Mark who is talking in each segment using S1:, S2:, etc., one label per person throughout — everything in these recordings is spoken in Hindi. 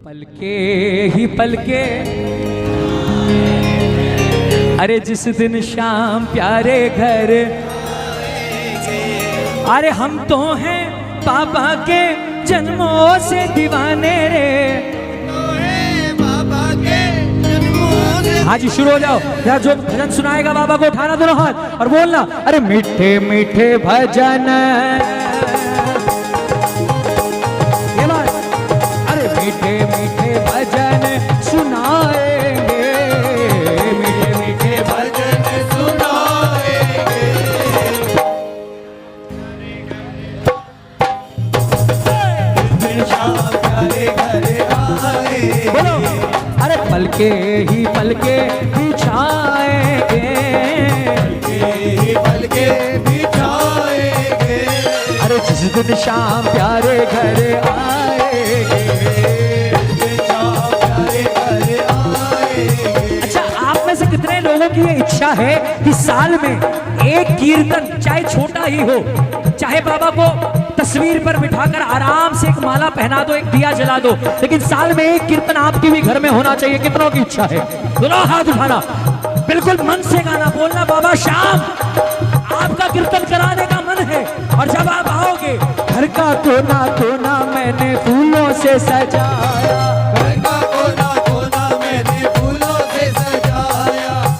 S1: पलके ही पलके, अरे जिस दिन शाम प्यारे घर, अरे हम तो हैं पापा के जन्मों से दीवाने रे। हाँ जी शुरू हो जाओ। यार जो भजन सुनाएगा बाबा को उठाना दोनों हाथ और बोलना, अरे मीठे मीठे भजन, मीठे मीठे भजन सुनाएंगे, मीठे मीठे भजन सुनाएंगे। बोलो, अरे पलके ही पलके बिछाएंगे, पलके ही पलके बिछाएंगे, अरे जिस दिन शाम प्यारे घर आएंगे। कितने लोगों की ये इच्छा है कि साल में एक कीर्तन, चाहे छोटा ही हो, चाहे बाबा को तस्वीर पर बिठाकर आराम से एक माला पहना दो, एक दिया जला दो, लेकिन साल में एक कीर्तन आपके भी घर में होना चाहिए। कितनों की इच्छा है? दोनों हाथ उठाना, बिल्कुल मन से गाना, बोलना बाबा शाम आपका कीर्तन कराने का मन है। और जब आप आओगे, घर का कोना कोना मैंने फूलों से सजाया,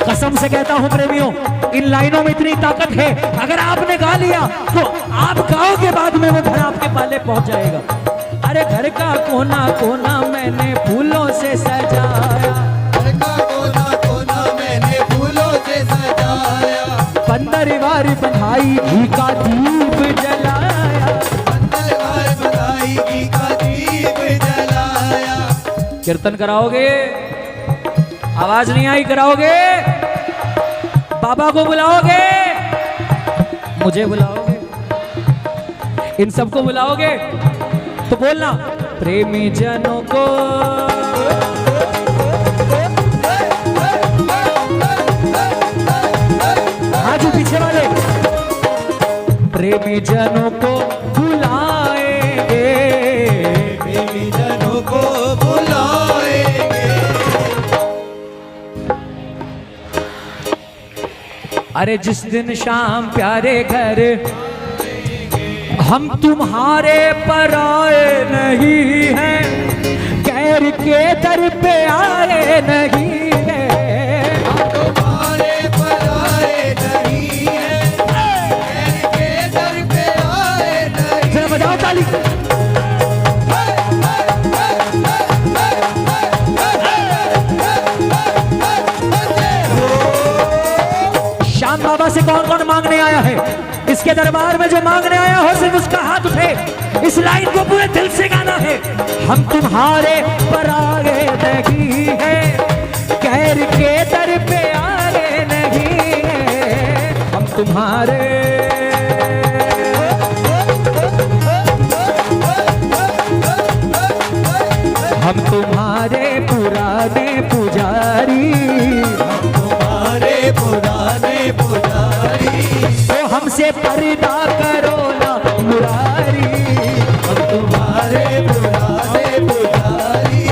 S1: कसम से कहता हूं प्रेमियों, इन लाइनों में इतनी ताकत है, अगर आपने गा लिया तो आप गाओगे, बाद में वो घर आपके पाले पहुंच जाएगा। अरे घर का कोना कोना मैंने फूलों से सजाया, घर का कोना कोना मैंने फूलों से सजाया, पंदरवार बधाई घी का दीप जलाया, पंदरवार बधाई घी का दीप जलाया। कीर्तन कराओगे? आवाज नहीं आई? कराओगे? बाबा को बुलाओगे? मुझे बुलाओगे? इन सबको बुलाओगे? तो बोलना प्रेमी जनों को, हाँ जी पीछे वाले, प्रेमी जनों को बुलाएंगे, प्रेमी जनों को बुलाएंगे। अरे जिस दिन शाम प्यारे घर, हम तुम्हारे पराए नहीं हैं, कैर के दर पे आए नहीं हैं, हम तुम्हारे पराए नहीं हैं, कैर के दर पे आए नहीं। जरा बजाओ ताली। श्याम बाबा से कौन कौन मांगने आया है? इसके दरबार में जो मांगने आया हो सिर्फ उसका हाथ उठे। इस लाइन को पूरे दिल से गाना है, हम तुम्हारे पराए नहीं है, कैर के दर पे आए नहीं है, हम तुम्हारे, हम तुम्हारे पुराने पुजारी, हम तुम्हारे पुराने पुजारी, तो हमसे पर्दा करो ना मुरारी, हम तुम्हारे पुराने पुजारी,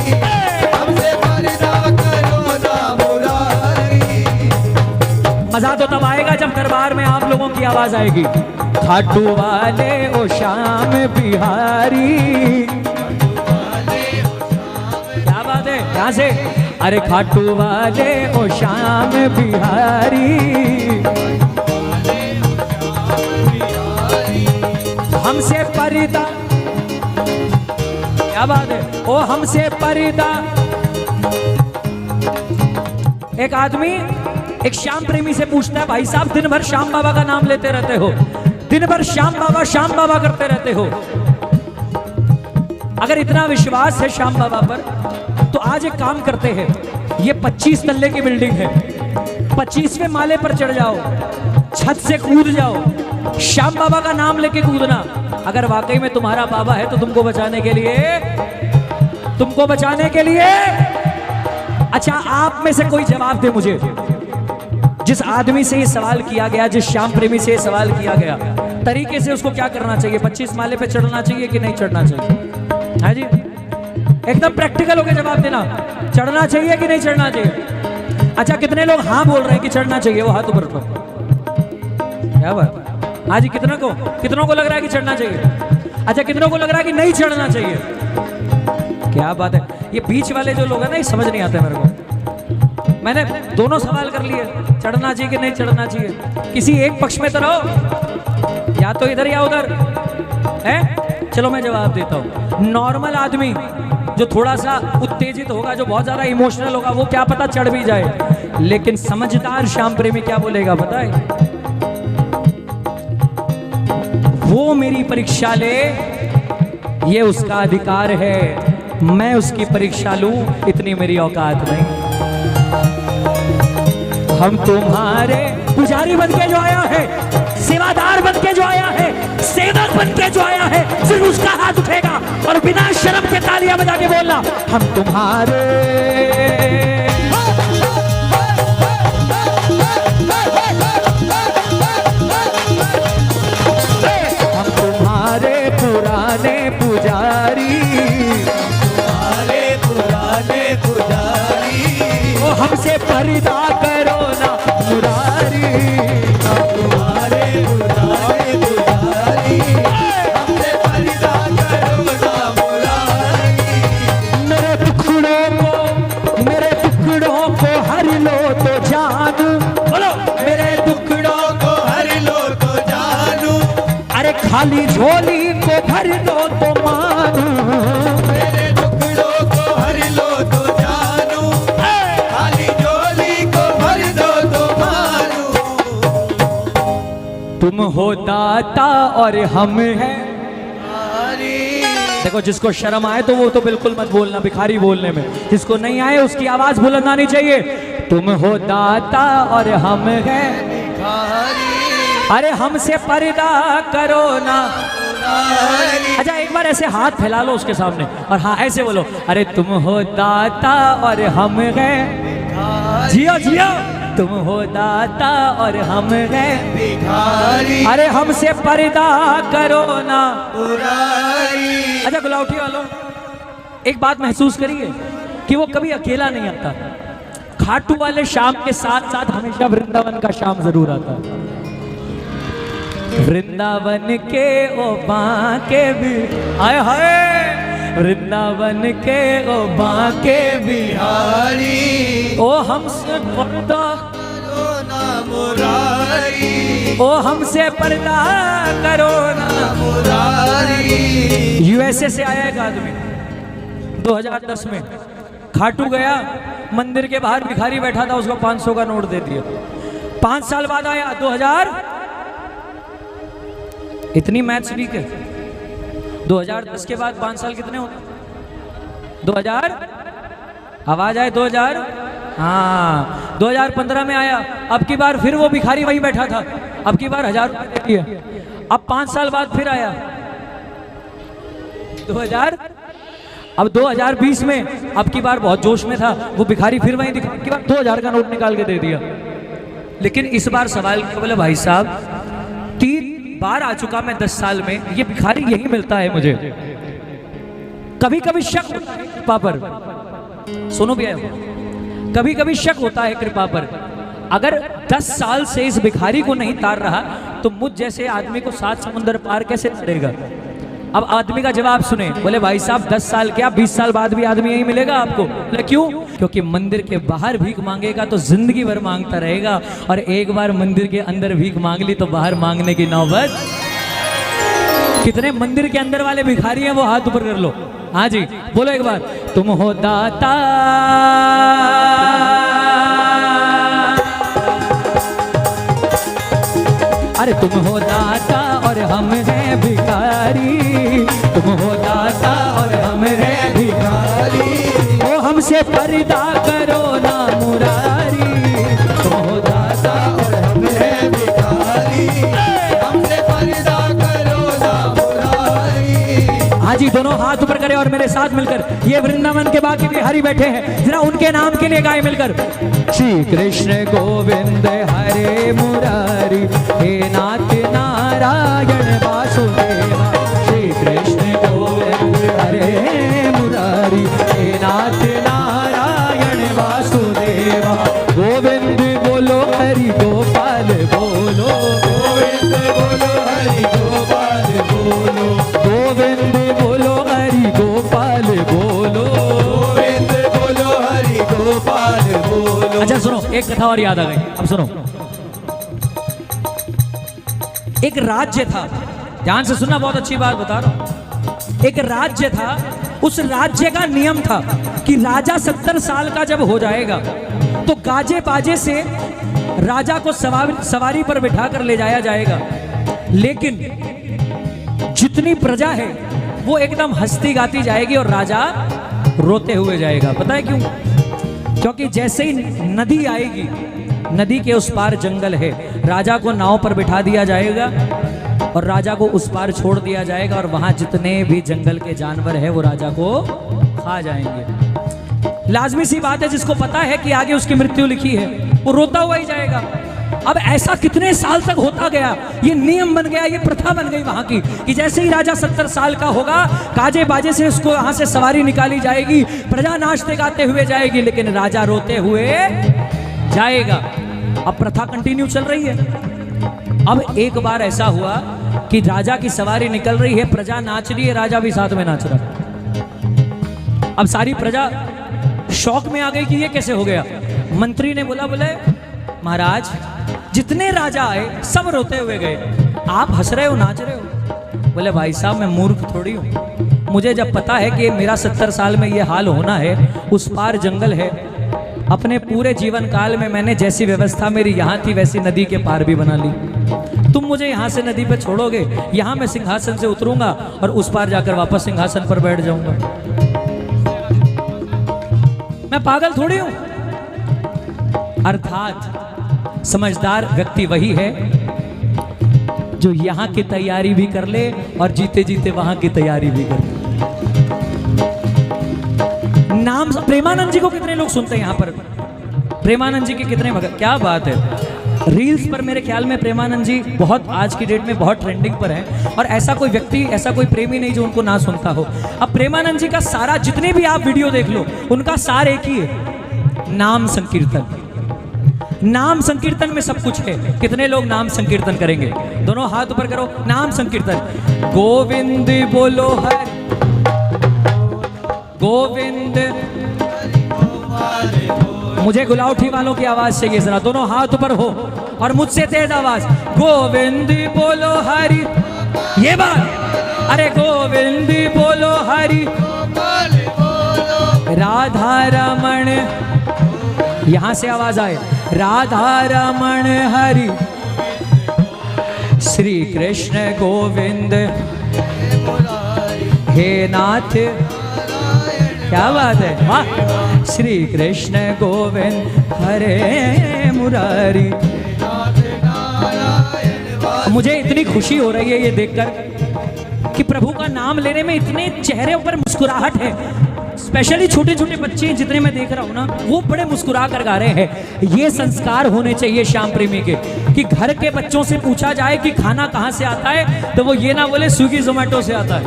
S1: हमसे पर्दा करो ना मुरारी। मजा तो तब आएगा जब दरबार में आप लोगों की आवाज आएगी, खाटू वाले ओ श्याम बिहारी। क्या बात है? यहाँ से, अरे खाटू वाले ओ श्याम बिहारी, हमसे पर्दा, क्या बात है? ओ हमसे पर्दा। एक आदमी एक श्याम प्रेमी से पूछता है, भाई साहब दिन भर श्याम बाबा का नाम लेते रहते हो, दिन भर श्याम बाबा करते रहते हो, अगर इतना विश्वास है श्याम बाबा पर तो आज एक काम करते हैं, ये 25 तल्ले की बिल्डिंग है, 25वें माले पर चढ़ जाओ, छत से कूद जाओ, श्याम बाबा का नाम लेके कूदना। अगर वाकई में तुम्हारा बाबा है तो तुमको बचाने के लिए, तुमको बचाने के लिए। अच्छा आप में से कोई जवाब दे मुझे, जिस आदमी से ये सवाल किया गया, जिस श्याम प्रेमी से ये सवाल किया गया, तरीके से उसको क्या करना चाहिए? 25 माले पे चढ़ना चाहिए कि नहीं चढ़ना चाहिए? हाँ जी, एकदम प्रैक्टिकल होकर जवाब देना। चढ़ना चाहिए कि नहीं चढ़ना चाहिए? अच्छा, कितने लोग हाँ बोल रहे हैं कि चढ़ना चाहिए? वो हाथ ऊपर उठाओ। क्या बात? हाँ जी, कितनों को लग रहा है कि चढ़ना चाहिए? अच्छा, कितनों को लग रहा है कि नहीं चढ़ना चाहिए? क्या बात है। ये बीच वाले जो लोग हैं ना, ये समझ नहीं आते मेरे को। मैंने दोनों सवाल कर लिए, चढ़ना चाहिए कि नहीं चढ़ना चाहिए। किसी एक पक्ष में तो रहो, या तो इधर या उधर है। चलो मैं जवाब देता हूँ। नॉर्मल आदमी जो थोड़ा सा उत्तेजित होगा, जो बहुत ज्यादा इमोशनल होगा, वो क्या पता चढ़ भी जाए। लेकिन समझदार श्याम प्रेमी क्या बोलेगा पता है? वो मेरी परीक्षा ले, ये उसका अधिकार है, मैं उसकी परीक्षा लूं, इतनी मेरी औकात नहीं। हम तुम्हारे पुजारी बन के जो आया है, सेवादार बन के जो आया है, सेवक बन के जो आया है, सिर्फ उसका हाथ उठेगा और बिना शर्म के तालियां बजा के बोलना, हम तुम्हारे। हम तुम्हारे पुराने पुजारी, ओ हमसे पर्दा करो ना मुरारी। तुम्हारे पुराने पुजारी, हमसे पर्दा करो ना मुरारी। मेरे टुकड़ों को हर लो तो जानू, बोलो मेरे टुकड़ों को हर लो तो जानू। अरे खाली झोली को भर दो तो मानू। मेरे टुकड़ों को हर लो तो जानू, खाली झोली को भर दो तो मानू। तुम हो दाता और हम हैं। देखो, जिसको शर्म आए तो वो तो बिल्कुल मत बोलना भिखारी बोलने में, जिसको नहीं आए उसकी आवाज बुलंद आनी चाहिए। तुम हो दाता और हम हैं भिखारी, अरे हमसे पर्दा करो ना। अच्छा, एक बार ऐसे हाथ फैला लो उसके सामने और हाँ ऐसे बोलो, अरे तुम हो दाता और हम हैं। जियो जियो, तुम हो दाता और हम हैं भिखारी, अरे हमसे पर्दा करो ना पुरारी। अच्छा, गुलाउठी वालों, एक बात महसूस करिए कि वो कभी अकेला नहीं आता। खाटू वाले शाम के साथ साथ हमेशा वृंदावन का शाम जरूर आता। वृंदावन के ओ बांके भी आए हाय, वृंदावन के ओ बांके बिहारी, ओ हमसे पर्दा करो ना मुरारी, ओ हमसे पर्दा करो ना मुरारी। यूएसए से आया एक आदमी 2010 में, खाटू गया, मंदिर के बाहर भिखारी बैठा था, उसको 500 का नोट दे दिया। 5 साल बाद आया 2000, इतनी मैथ्स वीक है। 2010 के बाद 5 साल कितने होते? 2000, आवाज आए 2000, हाँ 2015 में आया। अब की बार फिर वो भिखारी वहीं बैठा था, अब की बार 1000 रुपए दे दिए। अब 5 साल बाद फिर आया 2000, अब 2020 में अब की बार बहुत जोश में था वो भिखारी, फिर वहीं दिखा, की बार 2000 का नोट निकाल के दे दिया। लेकिन इस बार सवाल क्या, बोले भाई साहब 3 बार आ चुका मैं 10 साल में, ये भिखारी यही मिलता है मुझे। कभी कभी शक होता है कृपा पर, सुनो भी आयो, कभी कभी शक होता है कृपा पर। अगर 10 साल से इस भिखारी को नहीं तार रहा तो मुझ जैसे आदमी को 7 समुंदर पार कैसे करेगा? अब आदमी का जवाब सुने, बोले भाई साहब 10 साल क्या 20 साल बाद भी आदमी यही मिलेगा आपको। बोले क्यों? क्योंकि मंदिर के बाहर भीख मांगेगा तो जिंदगी भर मांगता रहेगा, और एक बार मंदिर के अंदर भीख मांग ली तो बाहर मांगने की नौबत। कितने मंदिर के अंदर वाले भिखारी हैं वो हाथ ऊपर कर लो। हाँ जी, बोलो एक बार, तुम हो दाता, अरे तुम हो दाता और हम हैं भिखारी, तुम हो दाता और हम हैं भिखारी, ओ हमसे पर्दा करो ना मुरारी, तुम हो दाता और हम हैं भिखारी, हमसे पर्दा करो ना मुरारी। हाँ जी, दोनों हाथ ऊपर करें और मेरे साथ मिलकर ये वृंदावन के बाकी बिहारी बैठे हैं, जरा उनके नाम के लिए गाएं मिलकर। श्री कृष्ण गोविंद हरे मुरारी, हे नाथ नारायण वासुदेवा, श्री कृष्ण गोविंद हरे मुरारी, अच्छा सुनो, एक कथा और याद आ गई, अब सुनो। एक राज्य था, ध्यान से सुनना, बहुत अच्छी बात बता रहा हूं। एक राज्य था, उस राज्य का नियम था कि राजा 70 साल का जब हो जाएगा तो गाजे बाजे से राजा को सवारी पर बिठा कर ले जाया जाएगा। लेकिन जितनी प्रजा है वो एकदम हंसती गाती जाएगी और राजा रोते हुए जाएगा। पता है क्यों? क्योंकि जैसे ही नदी आएगी, नदी के उस पार जंगल है, राजा को नाव पर बिठा दिया जाएगा और राजा को उस पार छोड़ दिया जाएगा और वहां जितने भी जंगल के जानवर है वो राजा को खा जाएंगे। लाजमी सी बात है, जिसको पता है कि आगे उसकी मृत्यु लिखी है वो रोता हुआ ही जाएगा। अब ऐसा कितने साल तक होता गया, ये नियम बन गया, ये प्रथा बन गई वहां की कि जैसे ही राजा 70 साल का होगा, काजे बाजे से उसको वहां से सवारी निकाली जाएगी, प्रजा नाचते गाते हुए जाएगी, लेकिन राजा रोते हुए जाएगा। अब प्रथा कंटिन्यू चल रही है। अब एक बार ऐसा हुआ कि राजा की सवारी निकल रही है, प्रजा नाच रही है, राजा भी साथ में नाच रहा है। अब सारी प्रजा शौक में आ गई कि ये कैसे हो गया। मंत्री ने बोले महाराज, जितने राजा आए सब रोते हुए गए, आप हंस रहे हो, नाच रहे हो। बोले भाई साहब, मैं मूर्ख थोड़ी हूं, मुझे जब पता है कि मेरा 70 साल में ये हाल होना है, उस पार जंगल है, अपने पूरे जीवन काल में मैंने जैसी व्यवस्था मेरी यहाँ थी वैसी नदी के पार भी बना ली। तुम मुझे यहाँ से नदी पे छोड़ोगे, यहाँ मैं सिंहासन से उतरूंगा और उस पार जाकर वापस सिंहासन पर बैठ जाऊंगा। मैं पागल थोड़ी हूं। अर्थात समझदार व्यक्ति वही है जो यहाँ की तैयारी भी कर ले और जीते जीते वहां की तैयारी भी कर ले। नाम प्रेमानंद जी को कितने लोग सुनते हैं यहाँ पर? प्रेमानंद जी के कितने भगत, क्या बात है। रील्स पर मेरे ख्याल में प्रेमानंद जी बहुत आज की डेट में बहुत ट्रेंडिंग पर हैं और ऐसा कोई व्यक्ति, ऐसा कोई प्रेमी नहीं जो उनको ना सुनता हो। अब प्रेमानंद जी का सारा, जितने भी आप वीडियो देख लो, उनका सार एक ही है, नाम संकीर्तन। नाम संकीर्तन में सब कुछ है। कितने लोग नाम संकीर्तन करेंगे? दोनों हाथ ऊपर करो, नाम संकीर्तन। गोविंद बोलो हरि गोविंद। मुझे गुलाउठी वालों की आवाज चाहिए जरा, दोनों हाथ ऊपर हो और मुझसे तेज आवाज, गोविंद बोलो हरि। ये बात, अरे गोविंद बोलो हरि, राधा रमण, यहां से आवाज आए, राधा रमण हरि, श्री कृष्ण गोविंद, हे नाथ, क्या बात है, वाह, श्री कृष्ण गोविंद हरे मुरारी। मुझे इतनी खुशी हो रही है ये देखकर कि प्रभु का नाम लेने में इतने चेहरे पर मुस्कुराहट है। स्पेशली छोटे छोटे बच्चे जितने मैं देख रहा हूँ ना, वो बड़े मुस्कुरा कर गा रहे हैं। ये संस्कार होने चाहिए श्याम प्रेमी के कि घर के बच्चों से पूछा जाए कि खाना कहाँ से आता है तो वो ये ना बोले स्विगी जोमेटो से आता है,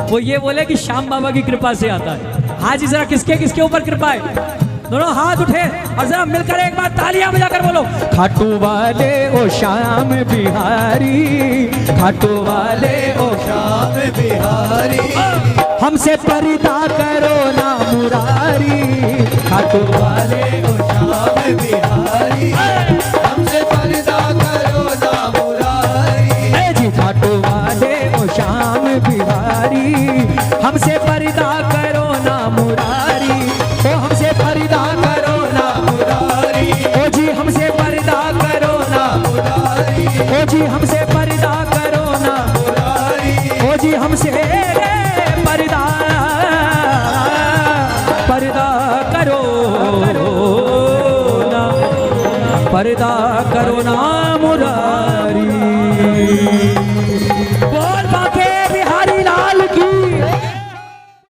S1: वो ये बोले कि श्याम बाबा की कृपा से आता है। आज जरा किसके किसके ऊपर कृपा है? दोनों हाथ उठे और जरा मिलकर एक बार तालियां बजाकर बोलो, खाटू वाले ओ श्याम बिहारी, खाटू वाले ओ श्याम बिहारी, हमसे परिदा करो ना मुरारी, खाटू वाले ओ श्याम बिहारी, हमसे परिदा करो ना मुरारी, जी खाटू वाले ओ श्याम बिहारी, हमसे परिदा करो ना मुरारी, ओ हमसे परिदा करो ना मुरारी, ओ जी हमसे परिदा करो ना मुरारी, ओ जी हमसे परिदा करो ना मुरारी, ओ जी हमसे परिदा करो ना मुरारी।